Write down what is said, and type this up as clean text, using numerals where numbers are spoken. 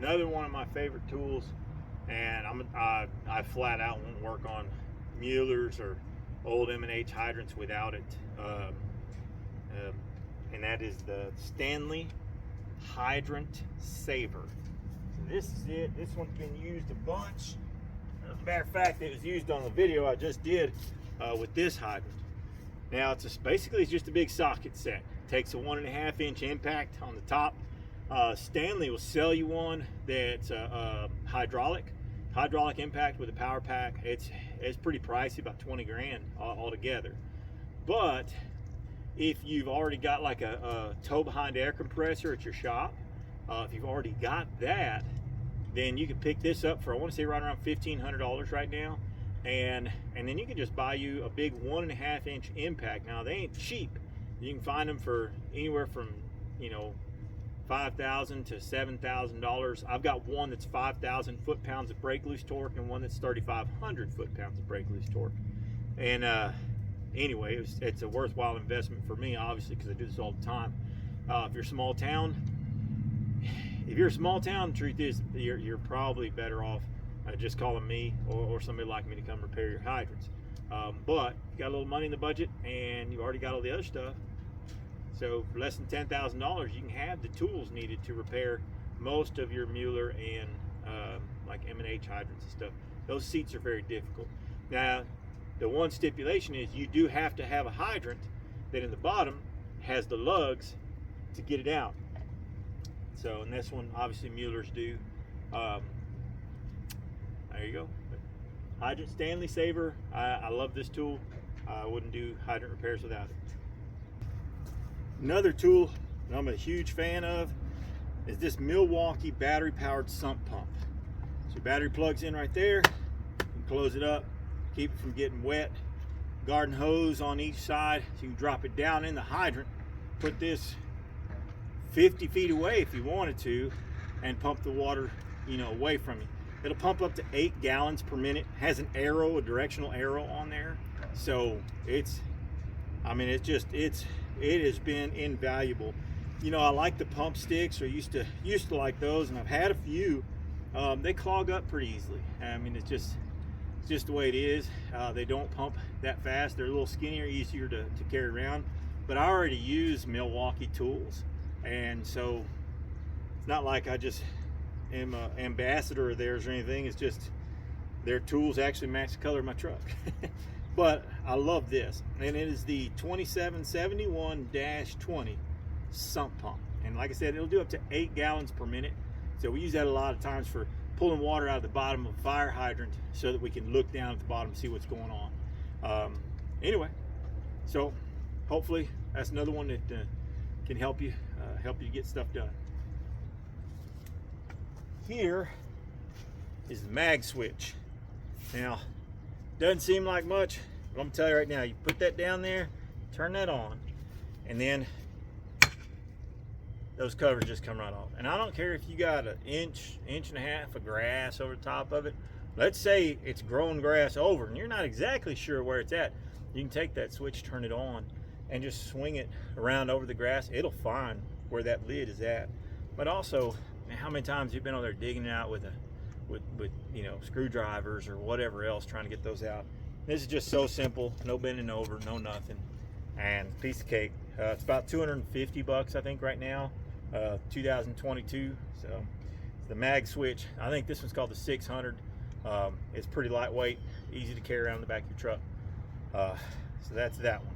Another one of my favorite tools, and I flat out won't work on Muellers or old M&H hydrants without it. And that is the Stanley Hydrant Saver. So this is it. This one's been used a bunch. As a matter of fact, it was used on the video I just did with this hydrant. Now it's just a big socket set. It takes a 1.5 inch impact on the top. Stanley will sell you one that's hydraulic impact with a power pack. It's pretty pricey, about 20 grand altogether. But if you've already got like a tow behind air compressor at your shop, if you've already got that, then you can pick this up for, I want to say, right around $1,500 right now, and then you can just buy you a big 1.5 inch impact. Now they ain't cheap. You can find them for anywhere from $5,000 to $7,000. I've got one that's 5,000 foot-pounds of brake loose torque and one that's 3,500 foot-pounds of brake loose torque. And anyway, it's a worthwhile investment for me, obviously, because I do this all the time. If you're a small town, the truth is you're probably better off just calling me or somebody like me to come repair your hydrants. But you got a little money in the budget and you already got all the other stuff. So for less than $10,000, you can have the tools needed to repair most of your Mueller and like M&H hydrants and stuff. Those seats are very difficult. Now, the one stipulation is you do have to have a hydrant that in the bottom has the lugs to get it out. So, and this one, obviously Muellers do. There you go. Hydrant Stanley Saver. I love this tool. I wouldn't do hydrant repairs without it. Another tool that I'm a huge fan of is this Milwaukee battery powered sump pump. So your battery plugs in right there. You can close it up, keep it from getting wet. Garden hose on each side, so you can drop it down in the hydrant. Put this 50 feet away if you wanted to, and pump the water, away from you. It'll pump up to 8 gallons per minute. Has an arrow, a directional arrow on there. So it has been invaluable. I like the pump sticks, or used to like those, and I've had a few. They clog up pretty easily. It's just the way it is. They don't pump that fast. They're a little skinnier, easier to carry around. But I already use Milwaukee tools, and so it's not like I just am an ambassador of theirs or anything. It's just their tools actually match the color of my truck. But I love this, and it is the 2771-20 sump pump. And like I said, it'll do up to 8 gallons per minute. So we use that a lot of times for pulling water out of the bottom of a fire hydrant so that we can look down at the bottom and see what's going on. Anyway, so hopefully that's another one that can help you get stuff done. Here is the mag switch. Now, doesn't seem like much, but I'm gonna tell you right now, you put that down there, turn that on, and then those covers just come right off. And I don't care if you got an inch and a half of grass over the top of it. Let's say it's growing grass over and you're not exactly sure where it's at. You can take that switch, turn it on, and just swing it around over the grass. It'll find where that lid is at. But also, how many times you've been over there digging it out with screwdrivers or whatever else, trying to get those out. This is just so simple, no bending over, no nothing, and piece of cake. It's about 250 bucks, I think, right now, 2022. So the mag switch, I think this one's called the 600. It's pretty lightweight, easy to carry around the back of your truck. So that's that one.